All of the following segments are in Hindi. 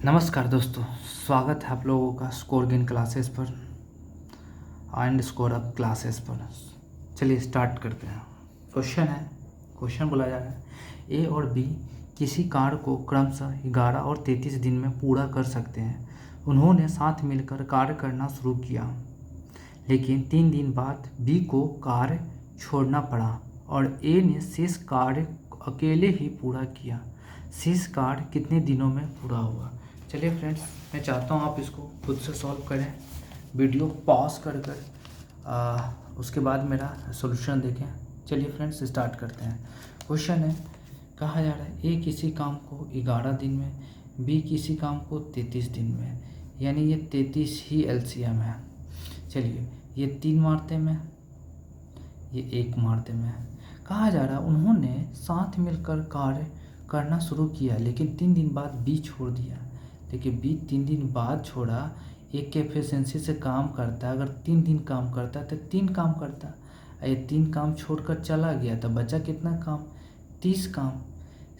नमस्कार दोस्तों, स्वागत है आप लोगों का स्कोर गेन क्लासेस पर एंड स्कोर अप क्लासेस पर। चलिए स्टार्ट करते हैं। क्वेश्चन बोला जा रहा है ए और बी किसी कार्य को क्रमशः 11 और 33 दिन में पूरा कर सकते हैं। उन्होंने साथ मिलकर कार्य करना शुरू किया, लेकिन 3 दिन बाद बी को कार्य छोड़ना पड़ा और ए ने शेष कार्य अकेले ही पूरा किया। शेष कार्य कितने दिनों में पूरा हुआ? चलिए फ्रेंड्स, मैं चाहता हूँ आप इसको खुद से सॉल्व करें, वीडियो पॉज कर उसके बाद मेरा सॉल्यूशन देखें। चलिए फ्रेंड्स स्टार्ट करते हैं। क्वेश्चन है, कहा जा रहा है ए किसी काम को 11 दिन में, बी किसी काम को 33 दिन में, यानी ये 33 ही एलसीएम है। चलिए ये 3 मारते में, ये 1 मारते में। कहा जा रहा है उन्होंने साथ मिलकर कार्य करना शुरू किया, लेकिन 3 दिन बाद बी छोड़ दिया। देखिए बी 3 दिन बाद छोड़ा, एक के एफिशिएंसी से काम करता है। अगर 3 दिन काम करता है तो 3 काम करता है। ये 3 काम छोड़कर चला गया तो बचा कितना काम? 30 काम।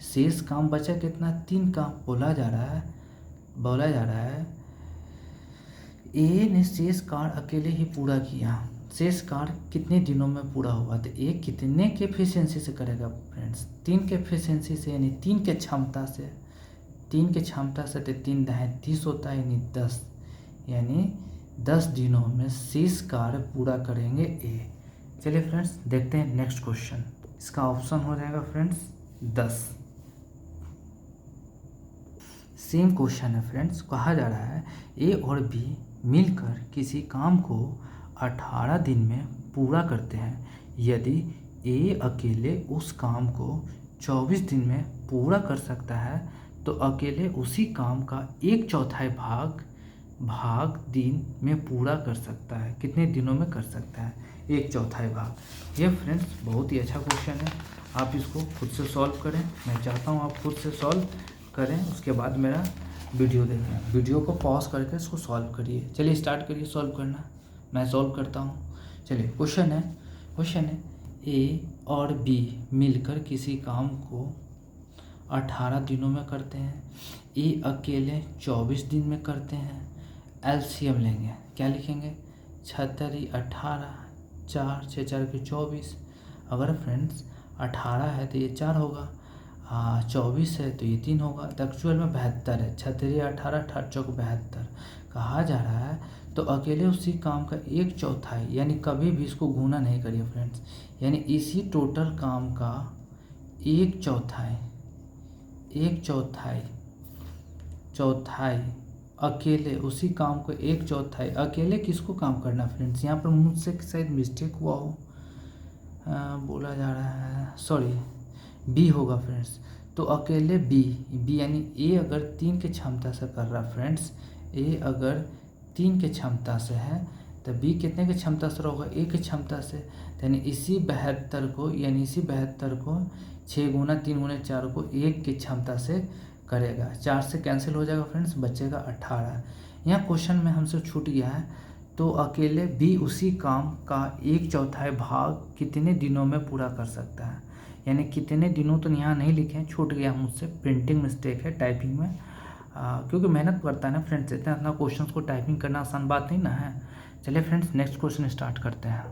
शेष काम बचा कितना? 3 काम। बोला जा रहा है ए ने शेष कार्य अकेले ही पूरा किया। शेष कार्य कितने दिनों में पूरा हुआ? तो ए कितने के एफिशिएंसी से करेगा फ्रेंड्स? 3 के एफिशिएंसी से, यानी 3 के क्षमता से। 3 के क्षमता से तो 3 दाएँ 30 होता है, यानी 10, यानी 10 दिनों में शेष कार्य पूरा करेंगे ए। चलिए फ्रेंड्स देखते हैं नेक्स्ट क्वेश्चन। इसका ऑप्शन हो जाएगा फ्रेंड्स 10। सेम क्वेश्चन है फ्रेंड्स। कहा जा रहा है ए और बी मिलकर किसी काम को 18 दिन में पूरा करते हैं। यदि ए अकेले उस काम को 24 दिन में पूरा कर सकता है तो अकेले उसी काम का 1/4 भाग दिन में पूरा कर सकता है। कितने दिनों में कर सकता है? 1/4 भाग। ये फ्रेंड्स बहुत ही अच्छा क्वेश्चन है, आप इसको खुद से सॉल्व करें। मैं चाहता हूँ आप खुद से सॉल्व करें, उसके बाद मेरा वीडियो देखें। वीडियो को पॉज करके इसको सॉल्व करिए। चलिए स्टार्ट करिए सॉल्व करना, मैं सॉल्व करता हूँ। चलिए क्वेश्चन है ए और बी मिलकर किसी काम को 18 दिनों में करते हैं। ए अकेले 24 दिन में करते हैं। एलसीएम लेंगे, क्या लिखेंगे? 76 18, 4 6 4 के 24। अगर फ्रेंड्स 18 है तो ये 4 होगा, 24 है तो ये 3 होगा। तो एक्चुअल में 72 है। 36 18 18 चौक 72। कहा जा रहा है तो अकेले उसी काम का 1/4, यानी कभी भी इसको गुना नहीं करिए फ्रेंड्स, यानी इसी टोटल काम का 1/4 अकेले उसी काम को 1/4 अकेले किसको काम करना फ्रेंड्स? यहाँ पर मुझसे शायद मिस्टेक हुआ हो, बोला जा रहा है, सॉरी बी होगा फ्रेंड्स। तो अकेले बी यानी ए अगर 3 के क्षमता से कर रहा फ्रेंड्स, ए अगर 3 के क्षमता से है तो बी कितने के क्षमता से होगा? 1 के क्षमता से। यानी इसी 72 को 6 गुना 3 गुना 4 को 1 की क्षमता से करेगा। 4 से कैंसिल हो जाएगा फ्रेंड्स, बचेगा 18। यहाँ क्वेश्चन में हमसे छूट गया है, तो अकेले बी उसी काम का 1/4 भाग कितने दिनों में पूरा कर सकता है? यानी कितने दिनों तो यहाँ नहीं लिखे हैं, छूट गया मुझसे, प्रिंटिंग मिस्टेक है टाइपिंग में। क्योंकि मेहनत करता है ना फ्रेंड्स, इतना क्वेश्चन को टाइपिंग करना आसान बात नहीं ना है। चलिए फ्रेंड्स नेक्स्ट क्वेश्चन स्टार्ट करते हैं।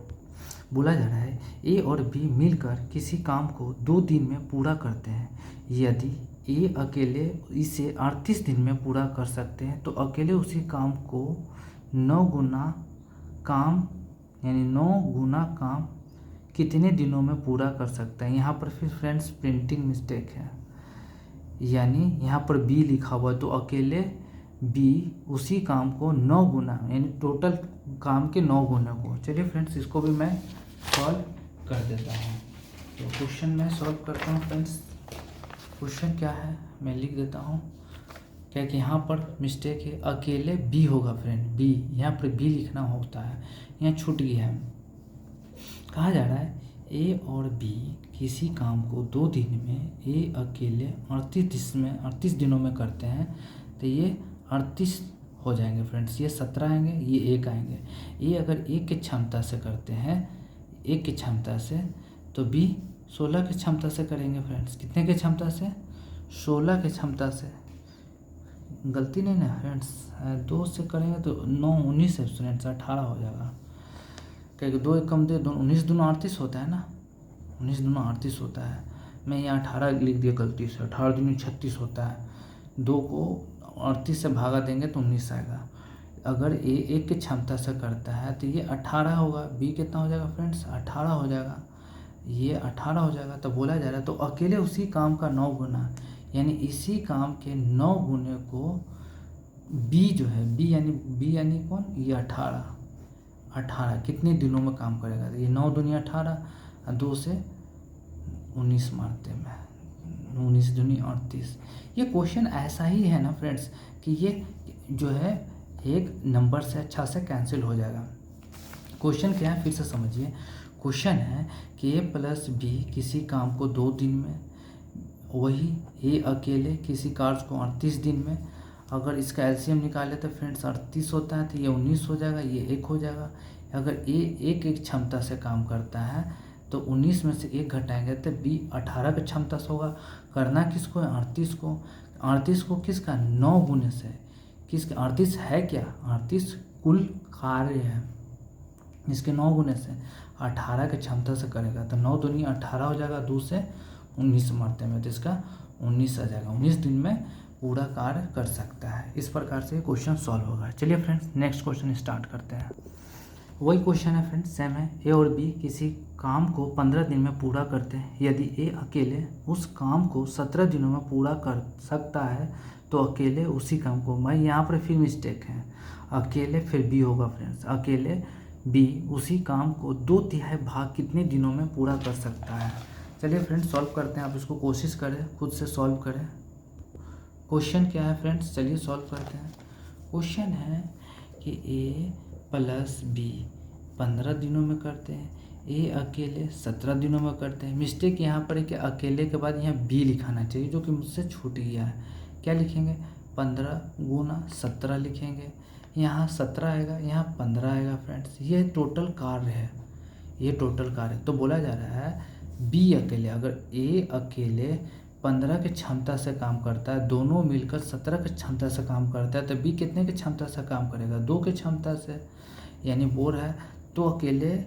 बोला जा रहा है ए और बी मिलकर किसी काम को 2 दिन में पूरा करते हैं। यदि ए अकेले इसे 38 दिन में पूरा कर सकते हैं तो अकेले उसी काम को 9 गुना काम, यानी 9 गुना काम कितने दिनों में पूरा कर सकता है? यहाँ पर फिर फ्रेंड्स प्रिंटिंग मिस्टेक है, यानी यहाँ पर बी लिखा हुआ है, तो अकेले बी उसी काम को 9 गुना, यानी टोटल काम के 9 गुना को। चलिए फ्रेंड्स इसको भी मैं सॉल्व कर देता हूँ। तो क्वेश्चन मैं सॉल्व करता हूँ फ्रेंड्स। क्वेश्चन क्या है मैं लिख देता हूँ, क्या कि यहाँ पर मिस्टेक है, अकेले बी होगा फ्रेंड, बी यहाँ पर बी लिखना होता है, यहाँ छूट गया है। कहा जा रहा है ए और बी किसी काम को 2 दिन में ए अकेले 38 दिनों में करते हैं, तो ये 38 हो जाएंगे फ्रेंड्स, ये 17 आएंगे, ये 1 आएंगे। ए अगर 1 की क्षमता से करते हैं, 1 की क्षमता से, तो बी 16 की क्षमता से करेंगे फ्रेंड्स। कितने की क्षमता से? 16 की क्षमता से। गलती नहीं ना फ्रेंड्स, 2 से करेंगे तो 9 19 है स्टूडेंट्स, 18 हो जाएगा। क्योंकि 2 एक कम दे, 19 दूना 38 होता है ना, 19 दूना 38 होता है। मैं यहाँ 18 लिख दिया गलती से, 18 दूनी 36 होता है। 2 को 38 से भागा देंगे तो 19 आएगा। अगर ए एक की क्षमता से करता है तो ये 18 होगा। बी कितना हो जाएगा फ्रेंड्स, 18 हो जाएगा, ये 18 हो जाएगा। तो बोला जा रहा है तो अकेले उसी काम का 9 गुना, यानी इसी काम के 9 गुने को बी जो है, बी यानी कौन, ये 18 कितने दिनों में काम करेगा। तो ये 9 दूनी 18, 2 से 19 मारते में, 19 दूनी 38। ये क्वेश्चन ऐसा ही है ना फ्रेंड्स कि ये जो है एक नंबर से अच्छा से कैंसिल हो जाएगा। क्वेश्चन क्या है फिर से समझिए। क्वेश्चन है कि a प्लस बी किसी काम को 2 दिन में, वही ए अकेले किसी कार्य को 38 दिन में। अगर इसका एलसीएम निकाले तो फ्रेंड्स 38 होता है, तो ये 19 हो जाएगा, ये 1 हो जाएगा। अगर ए एक क्षमता से काम करता है तो 19 में से 1 घटाएंगे तो बी 18 की क्षमता से होगा। करना किसको है, 38 को। 38 को किसका, 9 गुने से, किसके 38 है क्या, 38 कुल कार्य है, इसके 9 गुने से 18 की क्षमता से करेगा तो 9 दूनी 18 हो जाएगा। 2 से 19 मारते में तो इसका 19 आ जाएगा। 19 दिन में पूरा कार्य कर सकता है। इस प्रकार से क्वेश्चन सॉल्व होगा। चलिए फ्रेंड्स नेक्स्ट क्वेश्चन स्टार्ट करते हैं। वही क्वेश्चन है फ्रेंड्स, सेम है। ए और बी किसी काम को 15 दिन में पूरा करते हैं। यदि ए अकेले उस काम को 17 दिनों में पूरा कर सकता है तो अकेले उसी काम को, मैं यहाँ पर फिर मिस्टेक है, अकेले फिर बी होगा फ्रेंड्स, अकेले बी उसी काम को 2/3 भाग कितने दिनों में पूरा कर सकता है। चलिए फ्रेंड्स सॉल्व करते हैं। आप इसको कोशिश करें, खुद से सॉल्व करें। क्वेश्चन क्या है फ्रेंड्स, चलिए सॉल्व करते हैं। क्वेश्चन है कि ए प्लस बी 15 दिनों में करते हैं, ए अकेले 17 दिनों में करते हैं। मिस्टेक यहाँ पर है कि अकेले के बाद यहाँ बी लिखाना चाहिए, जो कि मुझसे छूट गया है। क्या लिखेंगे, 15 गुना 17 लिखेंगे। यहाँ 17 आएगा, यहाँ 15 आएगा फ्रेंड्स। ये टोटल कार्य है, ये टोटल कार्य। तो बोला जा रहा है बी अकेले, अगर ए अकेले 15 की क्षमता से काम करता है, दोनों मिलकर 17 की क्षमता से काम करता है, तो बी कितने की क्षमता से काम करेगा, 2 की क्षमता से। यानी बोल रहा है तो अकेले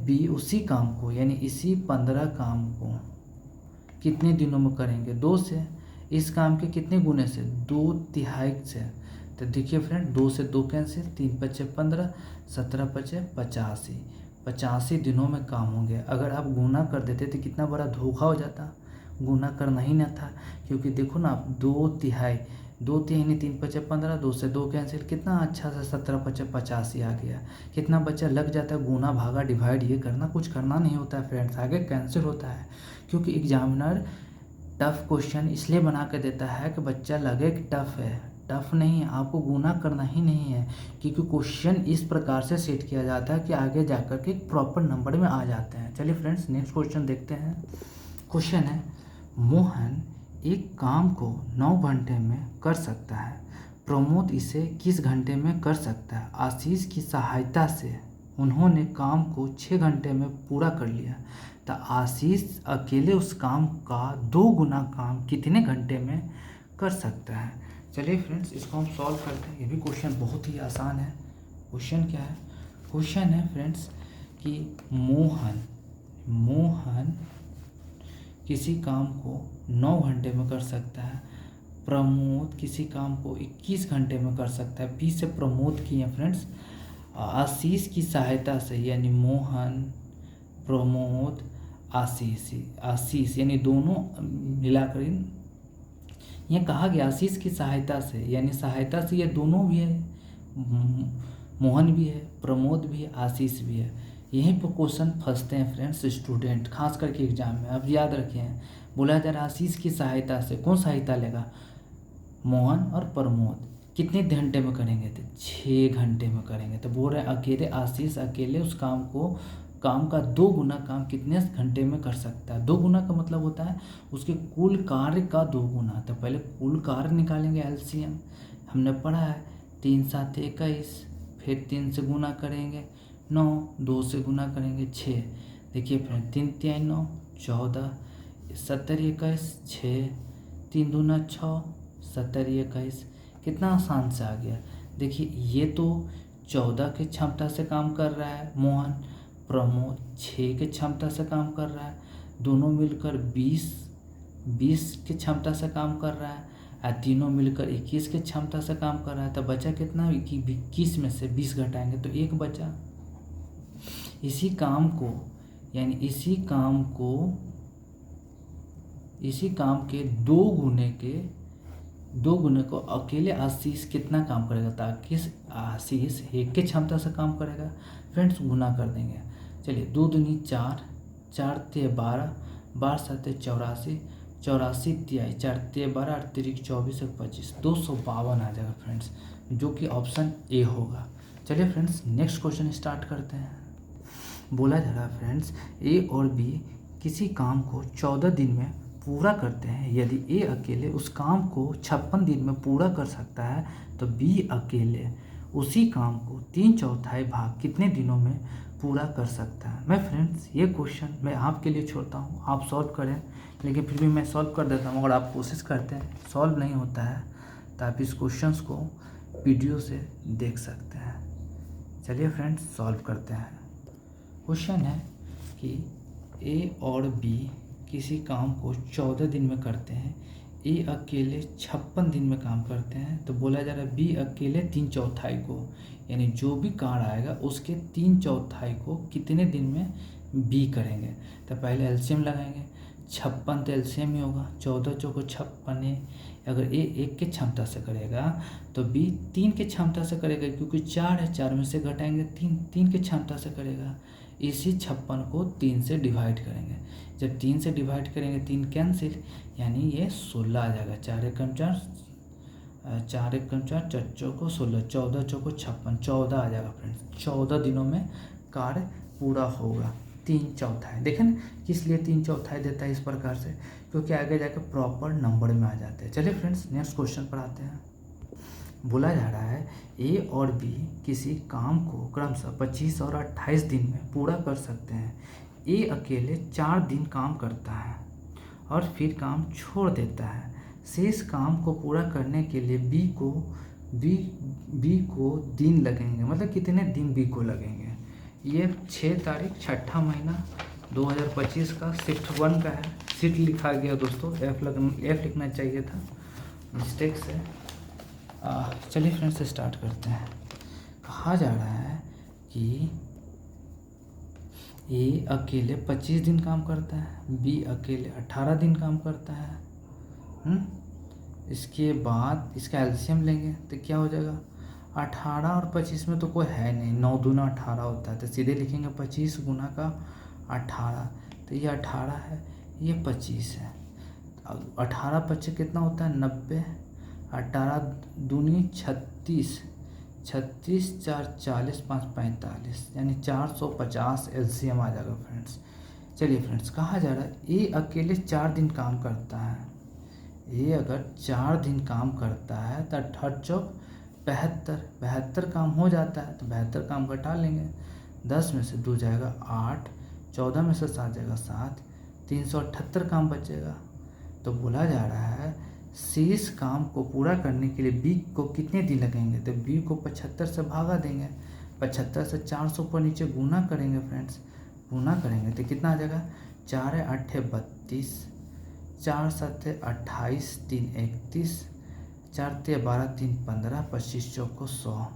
बी उसी काम को, यानी इसी 15 काम को कितने दिनों में करेंगे, 2 से। इस काम के कितने गुने से, 2/3 से। तो देखिए फ्रेंड, 2 से 2 कैंसिल, 3 × 5 = 15, 17 × 5 = 85, 85 दिनों में काम होंगे। अगर आप गुना कर देते तो कितना बड़ा धोखा हो जाता, गुना करना ही ना था। क्योंकि देखो ना आप, 2/3 यानी 3 × 5 = 15, 2 से 2 कैंसिल, कितना अच्छा सा 17 × 5 = 85 आ गया। कितना बच्चा लग जाता है, गुना भागा डिवाइड ये करना, कुछ करना नहीं होता है फ्रेंड्स, आगे कैंसिल होता है। क्योंकि एग्जामिनर टफ क्वेश्चन इसलिए बना के देता है कि बच्चा लगे कि टफ है, टफ नहीं है, आपको गुना करना ही नहीं है। क्योंकि क्वेश्चन इस प्रकार से सेट किया जाता है कि आगे जाकर के प्रॉपर नंबर में आ जाते हैं। चलिए फ्रेंड्स नेक्स्ट क्वेश्चन देखते हैं। क्वेश्चन है, मोहन एक काम को 9 घंटे में कर सकता है, प्रमोद इसे किस घंटे में कर सकता है। आशीष की सहायता से उन्होंने काम को 6 घंटे में पूरा कर लिया, तो आशीष अकेले उस काम का 2 गुना काम कितने घंटे में कर सकता है। चलिए फ्रेंड्स इसको हम सॉल्व करते हैं। ये भी क्वेश्चन बहुत ही आसान है। क्वेश्चन क्या है, क्वेश्चन है फ्रेंड्स कि मोहन किसी काम को 9 घंटे में कर सकता है, प्रमोद किसी काम को 21 घंटे में कर सकता है। बी से प्रमोद की है फ्रेंड्स, आशीष की सहायता से, यानी मोहन, प्रमोद, आशीष यानी दोनों मिलाकर ये कहा गया आशीष की सहायता से, यानी सहायता से ये दोनों भी है, मोहन भी है, प्रमोद भी है, आशीष भी है। यहीं पर क्वेश्चन फंसते हैं फ्रेंड्स स्टूडेंट, खास करके एग्जाम में। अब याद रखें, बोला जा रहा है आशीष की सहायता से, कौन सहायता लेगा, मोहन और प्रमोद कितने घंटे में करेंगे, तो 6 घंटे में करेंगे। तो बोल रहे हैं अकेले आशीष अकेले उस काम का 2 गुना काम कितने घंटे में कर सकता है। 2 गुना का मतलब होता है उसके कुल कार्य का 2 गुना। तो पहले कुल कार्य निकालेंगे, एलसीएम हमने पढ़ा है, 3 × 7 = 21, फिर 3 से गुना करेंगे 9, 2 से गुना करेंगे 6। देखिए फिर 3 × 3 = 9, 14, 17 × 21 = 6, 3 × 2 = 6, 70 ये 21, कितना आसान से आ गया। देखिए ये तो 14 की क्षमता से काम कर रहा है मोहन, प्रमोद 6 की क्षमता से काम कर रहा है, दोनों मिलकर 20 की क्षमता से काम कर रहा है, और तीनों मिलकर 21 की क्षमता से काम कर रहा है। तो बचा कितना, 21 में से 20 घटाएंगे तो 1 बचा। इसी काम को यानी इसी काम के दो गुने को अकेले आशीष कितना काम करेगा, ताकि आशीष 1 की क्षमता से काम करेगा। फ्रेंड्स गुना कर देंगे, चलिए 2 दूनी 4, 4 ते 12, 12 7 84, 84 तिहाई 4 ते 12, 8 तिरिक 24 और 25, 252 आ जाएगा फ्रेंड्स, जो कि ऑप्शन ए होगा। चलिए फ्रेंड्स नेक्स्ट क्वेश्चन स्टार्ट करते हैं। बोला जा रहा है फ्रेंड्स, ए और बी किसी काम को 14 दिन में पूरा करते हैं। यदि ए अकेले उस काम को 56 दिन में पूरा कर सकता है तो बी अकेले उसी काम को 3/4 भाग कितने दिनों में पूरा कर सकता है। मैं फ्रेंड्स ये क्वेश्चन मैं आपके लिए छोड़ता हूँ, आप सॉल्व करें, लेकिन फिर भी मैं सॉल्व कर देता हूँ। अगर आप कोशिश करते हैं सॉल्व नहीं होता है तो आप इस क्वेश्चन को वीडियो से देख सकते हैं। चलिए फ्रेंड्स सॉल्व करते हैं। क्वेश्चन है कि ए और बी किसी काम को 14 दिन में करते हैं। ए अकेले 56 दिन में काम करते हैं। तो बोला जा रहा है बी अकेले 3/4 को, यानी जो भी कार्य आएगा उसके 3/4 को कितने दिन में बी करेंगे। तो पहले एलसीएम लगाएंगे, 56 तो एलसीएम ही होगा, 14 चौको 56। अगर ए 1 की क्षमता से करेगा तो बी 3 की क्षमता से करेगा, क्योंकि 4 है, 4 में से घटाएंगे 3 की क्षमता से करेगा। इसी 56 को 3 से डिवाइड करेंगे, जब 3 से डिवाइड करेंगे 3 कैंसिल, यानी ये 16 आ जाएगा। 4 एकम 4, 4 एकम 4, 4 चौको 16, 14 चौको 56, 14 आ जाएगा फ्रेंड्स। 14 दिनों में कार्य पूरा होगा। 3/4 देखें ना, किस लिए 3/4 देता है इस प्रकार से, क्योंकि आगे जाकर प्रॉपर नंबर में आ जाते हैं। चलिए फ्रेंड्स नेक्स्ट क्वेश्चन पर आते हैं। बोला जा रहा है ए और बी किसी काम को क्रमशः 25 और 28 दिन में पूरा कर सकते हैं। ए अकेले 4 दिन काम करता है और फिर काम छोड़ देता है। शेष काम को पूरा करने के लिए बी को दिन लगेंगे, मतलब कितने दिन बी को लगेंगे। ये 6 तारीख 6ठा महीना 2025 का शिफ्ट 1 का है। शिफ्ट लिखा गया दोस्तों, एफ लिखना चाहिए था, मिस्टेक से। चलिए फ्रेंड्स स्टार्ट करते हैं। कहा जा रहा है कि ए अकेले 25 दिन काम करता है, बी अकेले 18 दिन काम करता है। इसके बाद इसका एलसीएम लेंगे तो क्या हो जाएगा, 18 और 25 में तो कोई है नहीं, 9 दूना 18 होता है, तो सीधे लिखेंगे 25 गुना का 18। तो ये 18 है, ये 25 है। 18 25 कितना होता है, 90। 18 दूनी 36, 36 4 40, 5 45, यानी 450 एलसीएम आ जाएगा फ्रेंड्स। चलिए फ्रेंड्स कहा जा रहा है ए अकेले 4 दिन काम करता है। ए अगर 4 दिन काम करता है तो 72 काम हो जाता है, तो 72 काम घटा लेंगे। 10 में से 2 जाएगा 8, 14 में से 7 जाएगा 7, 378 काम बचेगा। तो बोला जा रहा है शेष काम को पूरा करने के लिए बी को कितने दिन लगेंगे। तो बी को 75 से भागा देंगे, 75 से 400 पर नीचे गुना करेंगे फ्रेंड्स। गुना करेंगे तो कितना आ जाएगा, 4 8 32, 4 7 28, 3 31, 4 12 3 15, 25 चौको 100,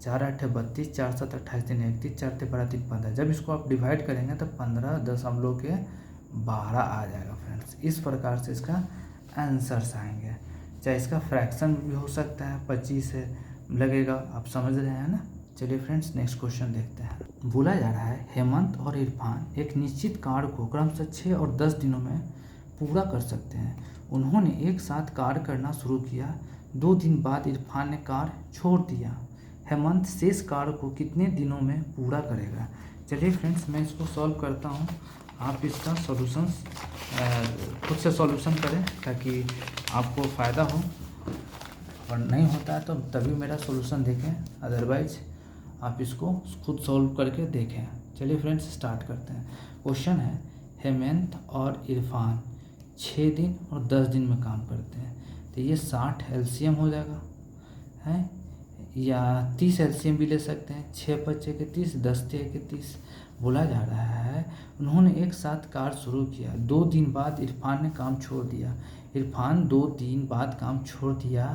4 8 32, 4 7 28, 3 31, 4 12 3 15। जब इसको आप डिवाइड करेंगे तो 15.12 आ जाएगा फ्रेंड्स। इस प्रकार से इसका आंसर्स आएंगे। चाहे इसका फ्रैक्शन भी हो सकता है, 25 से लगेगा, आप समझ रहे हैं ना। चलिए फ्रेंड्स नेक्स्ट क्वेश्चन देखते हैं। बोला जा रहा है हेमंत और इरफान एक निश्चित कार्य को क्रमशः 6 और 10 दिनों में पूरा कर सकते हैं। उन्होंने एक साथ कार्य करना शुरू किया, 2 दिन बाद इरफान ने कार्य छोड़ दिया। हेमंत शेष कार्य को कितने दिनों में पूरा करेगा। चलिए फ्रेंड्स मैं इसको सॉल्व करता हूँ, आप इसका सॉल्यूशन खुद से सॉल्यूशन करें ताकि आपको फ़ायदा हो, और नहीं होता है तो तभी मेरा सॉल्यूशन देखें, अदरवाइज आप इसको खुद सॉल्व करके देखें। चलिए फ्रेंड्स स्टार्ट करते हैं। क्वेश्चन है हेमंत और इरफान 6 दिन और 10 दिन में काम करते हैं। तो ये 60 एलसीएम हो जाएगा है, या 30 एलसीएम भी ले सकते हैं। 6 5 के 30, 10 के 30। बोला जा रहा है उन्होंने एक साथ कार शुरू किया, 2 दिन बाद इरफान ने काम छोड़ दिया। इरफान 2 दिन बाद काम छोड़ दिया।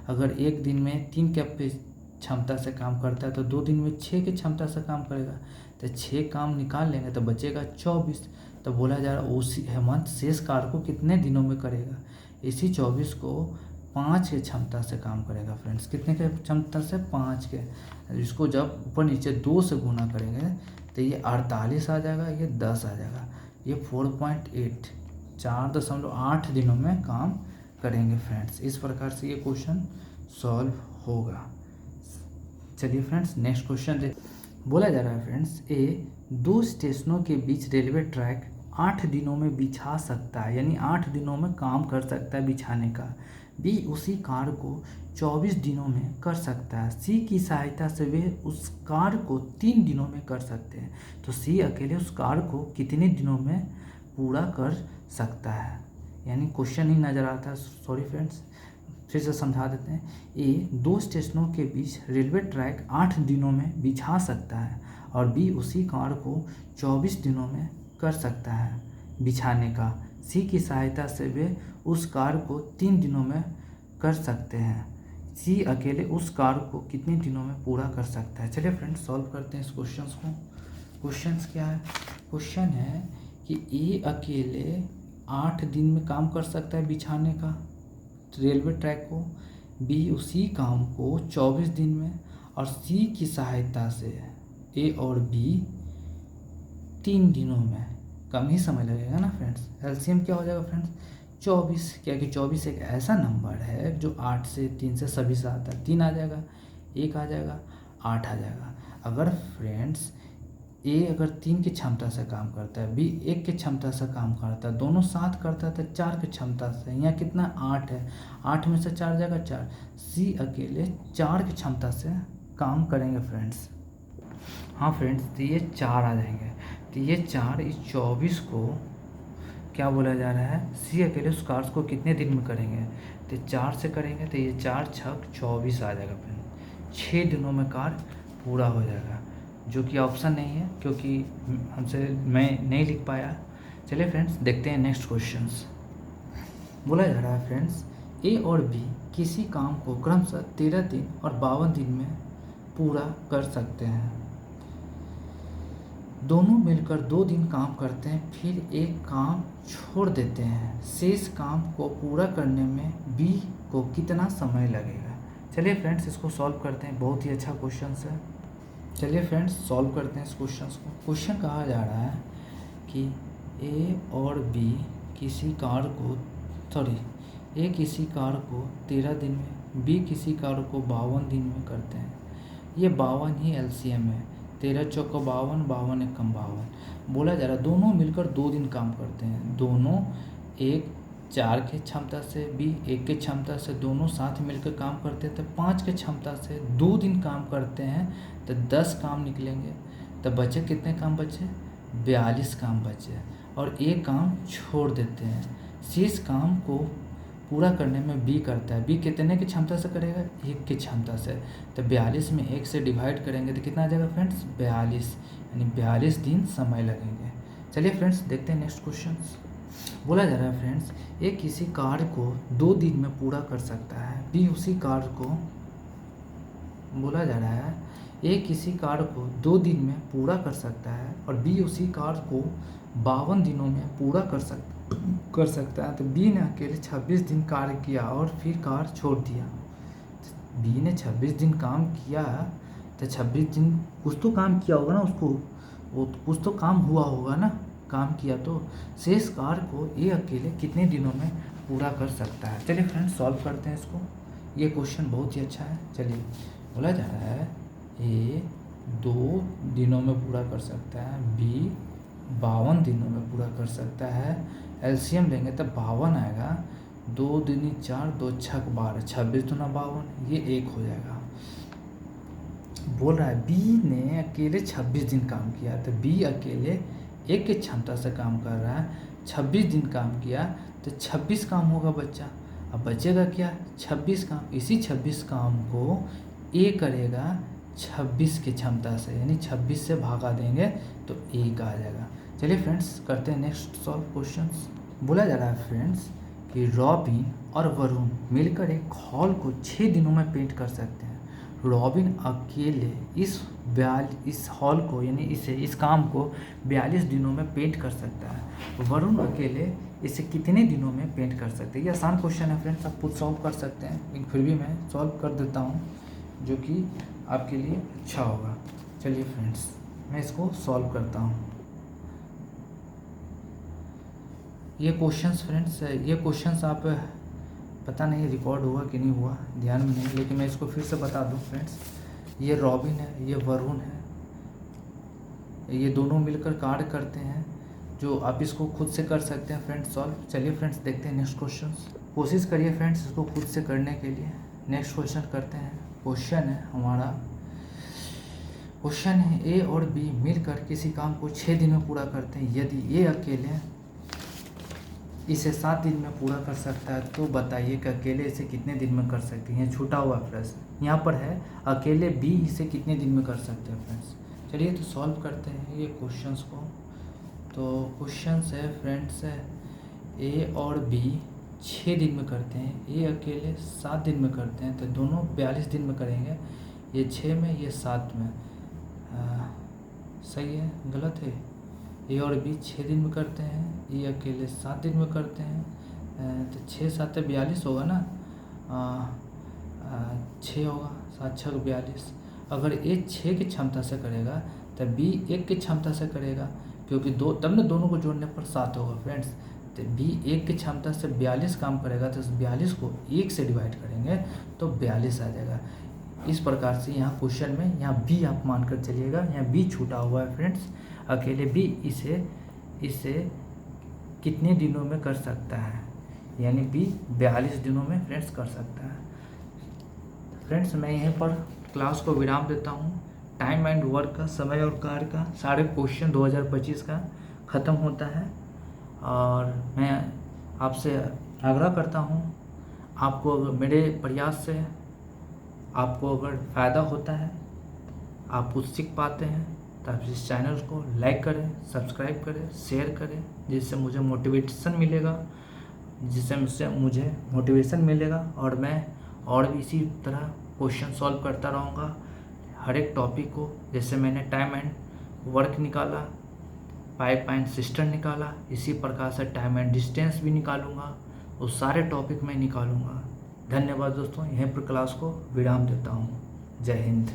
अगर एक दिन में 3 के क्षमता से काम करता है तो 2 दिन में 6 की क्षमता से काम करेगा। तो 6 काम निकाल लेंगे तो बचेगा 24। तो बोला जा रहा है उसी हेमंत शेष कार को कितने दिनों में करेगा। इसी 24 को 5 की क्षमता से काम करेगा फ्रेंड्स। कितने के क्षमता से? 5 के। इसको जब ऊपर नीचे 2 से गुना करेंगे तो ये 48 आ जाएगा, ये 10 आ जाएगा। ये 4.8 4.8 दिनों में काम करेंगे फ्रेंड्स। इस प्रकार से ये क्वेश्चन सॉल्व होगा। चलिए फ्रेंड्स नेक्स्ट क्वेश्चन देख। बोला जा रहा है फ्रेंड्स ए 2 स्टेशनों के बीच रेलवे ट्रैक 8 दिनों में बिछा सकता है, यानी 8 दिनों में काम कर सकता है बिछाने का। बी उसी कार को 24 दिनों में कर सकता है। सी की सहायता से वे उस कार को 3 दिनों में कर सकते हैं। तो सी अकेले उस कार को कितने दिनों में पूरा कर सकता है, यानी क्वेश्चन ही नज़र आता है। सॉरी फ्रेंड्स, फिर से समझा देते हैं। ए 2 स्टेशनों के बीच रेलवे ट्रैक 8 दिनों में बिछा सकता है और बी उसी कार को 24 दिनों में कर सकता है बिछाने का। सी की सहायता से वे उस कार को 3 दिनों में कर सकते हैं। सी अकेले उस कार को कितने दिनों में पूरा कर सकता है। चलिए फ्रेंड्स सॉल्व करते हैं इस क्वेश्चंस को। क्वेश्चंस क्या है? क्वेश्चन है कि ए अकेले 8 दिन में काम कर सकता है बिछाने का रेलवे ट्रैक को, बी उसी काम को 24 दिन में, और सी की सहायता से ए और बी 3 दिनों में। कम ही समय लगेगा ना फ्रेंड्स। एलसीएम क्या हो जाएगा फ्रेंड्स? 24, क्या कि 24 एक ऐसा नंबर है जो 8 से 3 से सभी से आता है। 3 आ जाएगा, 1 आ जाएगा, 8 आ जाएगा। अगर फ्रेंड्स ए अगर 3 की क्षमता से काम करता है, बी 1 की क्षमता से काम करता है, दोनों साथ करता है तो 4 की क्षमता से। यहाँ कितना? 8 है, 8 में से 4 जाएगा 4। सी अकेले 4 की क्षमता से काम करेंगे फ्रेंड्स। हाँ फ्रेंड्स, तो ये 4 आ जाएंगे। तो ये 4 इस 24 को क्या बोला जा रहा है? सी अकेले उस कार्स को कितने दिन में करेंगे? तो 4 से करेंगे तो ये 4 छक 24 आ जाएगा फ्रेंड्स। 6 दिनों में कार पूरा हो जाएगा, जो कि ऑप्शन नहीं है क्योंकि मैं नहीं लिख पाया। चलिए फ्रेंड्स देखते हैं नेक्स्ट क्वेश्चंस। बोला जा रहा है फ्रेंड्स ए और बी किसी काम को क्रमशः 13 दिन और 52 दिन में पूरा कर सकते हैं। दोनों मिलकर 2 दिन काम करते हैं, फिर एक काम छोड़ देते हैं। शेष काम को पूरा करने में बी को कितना समय लगेगा? चलिए फ्रेंड्स इसको सॉल्व करते हैं। बहुत ही अच्छा क्वेश्चन है। चलिए फ्रेंड्स सॉल्व करते हैं इस क्वेश्चन को। क्वेश्चन कहा जा रहा है कि ए और बी किसी कार को ए किसी कार को 13 दिन में, बी किसी कार को 52 दिन में करते हैं। ये 52 ही एलसीएम है। 13 चौका 52, 52 एकम 52। बोला जा रहा है दोनों मिलकर 2 दिन काम करते हैं। दोनों एक 4 की क्षमता से, बी 1 की क्षमता से, दोनों साथ मिलकर काम करते हैं तो 5 की क्षमता से 2 दिन काम करते हैं तो 10 काम निकलेंगे। तो बचे कितने काम बचे? 42 काम बचे, और एक काम छोड़ देते हैं। शेष काम को पूरा करने में बी करता है। बी कितने की क्षमता से करेगा? 1 की क्षमता से। तो 42 में 1 से डिवाइड करेंगे तो कितना आ जाएगा फ्रेंड्स? 42, यानी 42 दिन समय लगेंगे। चलिए फ्रेंड्स देखते हैं नेक्स्ट क्वेश्चन। बोला जा रहा है फ्रेंड्स ए किसी कार्य को 2 दिन में पूरा कर सकता है। बी उसी कार्य को, बोला जा रहा है ए किसी कार्य को 2 दिन में पूरा कर सकता है और बी उसी कार्य को 52 दिनों में पूरा कर सकता है। तो बी ने अकेले 26 दिन कार्य किया और फिर कार्य छोड़ दिया। बी ने 26 दिन काम किया तो 26 दिन कुछ तो काम किया होगा ना, उसको वो कुछ तो काम हुआ होगा ना, काम किया। तो शेष कार्य को ए अकेले कितने दिनों में पूरा कर सकता है? चलिए फ्रेंड्स सॉल्व करते हैं इसको। ये क्वेश्चन बहुत ही अच्छा है। चलिए बोला जा रहा है ए 2 दिनों में पूरा कर सकता है, बी 52 दिनों में पूरा कर सकता है। एलसीएम लेंगे तो 52 आएगा, 2 दूनी 4, 2 छक 12, 26 दूना 52, ये 1 हो जाएगा। बोल रहा है बी ने अकेले 26 दिन काम किया, तो बी अकेले 1 की क्षमता से काम कर रहा है। 26 दिन काम किया तो 26 काम होगा बच्चा। अब बचेगा क्या, 26 काम। इसी 26 काम को ए करेगा 26 की क्षमता से, यानी 26 से भागा देंगे तो 1 आ जाएगा। चलिए फ्रेंड्स करते हैं नेक्स्ट सॉल्व क्वेश्चंस। बोला जा रहा है फ्रेंड्स कि रॉबिन और वरुण मिलकर एक हॉल को 6 दिनों में पेंट कर सकते हैं। रॉबिन अकेले इस हॉल को यानी इस काम को 42 दिनों में पेंट कर सकता है। वरुण अकेले इसे कितने दिनों में पेंट कर सकते हैं। ये आसान क्वेश्चन है फ्रेंड्स, आप खुद सॉल्व कर सकते हैं, लेकिन फिर भी मैं सॉल्व कर देता हूँ जो कि आपके लिए अच्छा होगा। चलिए फ्रेंड्स मैं इसको सॉल्व करता हूँ। ये क्वेश्चंस फ्रेंड्स, ये क्वेश्चंस आप पता नहीं रिकॉर्ड हुआ कि नहीं हुआ, ध्यान में नहीं, लेकिन मैं इसको फिर से बता दूं फ्रेंड्स। ये रॉबिन है, ये वरुण है, ये दोनों मिलकर कार्य करते हैं, जो आप इसको खुद से कर सकते हैं फ्रेंड्स सॉल्व। चलिए फ्रेंड्स देखते हैं नेक्स्ट क्वेश्चन। कोशिश करिए फ्रेंड्स इसको खुद से करने के लिए। नेक्स्ट क्वेश्चन करते हैं। क्वेश्चन है हमारा, क्वेश्चन है ए और बी मिलकर किसी काम को 6 दिन में पूरा करते हैं। यदि ए अकेले इसे 7 दिन में पूरा कर सकता है तो बताइए कि अकेले इसे कितने दिन में कर सकते हैं। छूटा हुआ प्रश्न यहाँ पर है, अकेले बी इसे कितने दिन में कर सकते हैं फ्रेंड्स। चलिए तो सॉल्व करते हैं ये क्वेश्चंस को। तो क्वेश्चंस है फ्रेंड्स, ए और बी 6 दिन में करते हैं, ए अकेले 7 दिन में करते हैं, तो दोनों 42 दिन में करेंगे। ये 6 में, ये 7 में। सही है गलत है? ए और बी 6 दिन में करते हैं, ए अकेले 7 दिन में करते हैं, तो 6 7 42 होगा ना, 6 होगा, 7 6 42। अगर ए 6 की क्षमता से करेगा तो बी 1 की क्षमता से करेगा, क्योंकि तब ना दोनों को जोड़ने पर 7 होगा फ्रेंड्स। तो बी 1 की क्षमता से 42 काम करेगा, तो 42 को 1 से डिवाइड करेंगे तो 42 आ जाएगा। इस प्रकार से यहाँ क्वेश्चन में यहाँ बी आप मानकर चलिएगा, यहाँ बी छूटा हुआ है फ्रेंड्स। अकेले बी इसे कितने दिनों में कर सकता है, यानी बी 42 दिनों में फ्रेंड्स कर सकता है। फ्रेंड्स मैं यहीं पर क्लास को विराम देता हूँ। टाइम एंड वर्क का, समय और कार्य का सारे क्वेश्चन 2025 का ख़त्म होता है, और मैं आपसे आग्रह करता हूँ, आपको अगर मेरे प्रयास से आपको अगर फ़ायदा होता है, आप कुछ सीख पाते हैं, तो आप इस चैनल को लाइक करें, सब्सक्राइब करें, शेयर करें, जिससे मुझे मोटिवेशन मिलेगा, और मैं और भी इसी तरह क्वेश्चन सॉल्व करता रहूँगा हर एक टॉपिक को। जैसे मैंने टाइम एंड वर्क निकाला, पाइप एंड सिस्टम निकाला, इसी प्रकार से टाइम एंड डिस्टेंस भी निकालूंगा, उस सारे टॉपिक में निकालूंगा। धन्यवाद दोस्तों, यहीं पर क्लास को विराम देता हूँ। जय हिंद।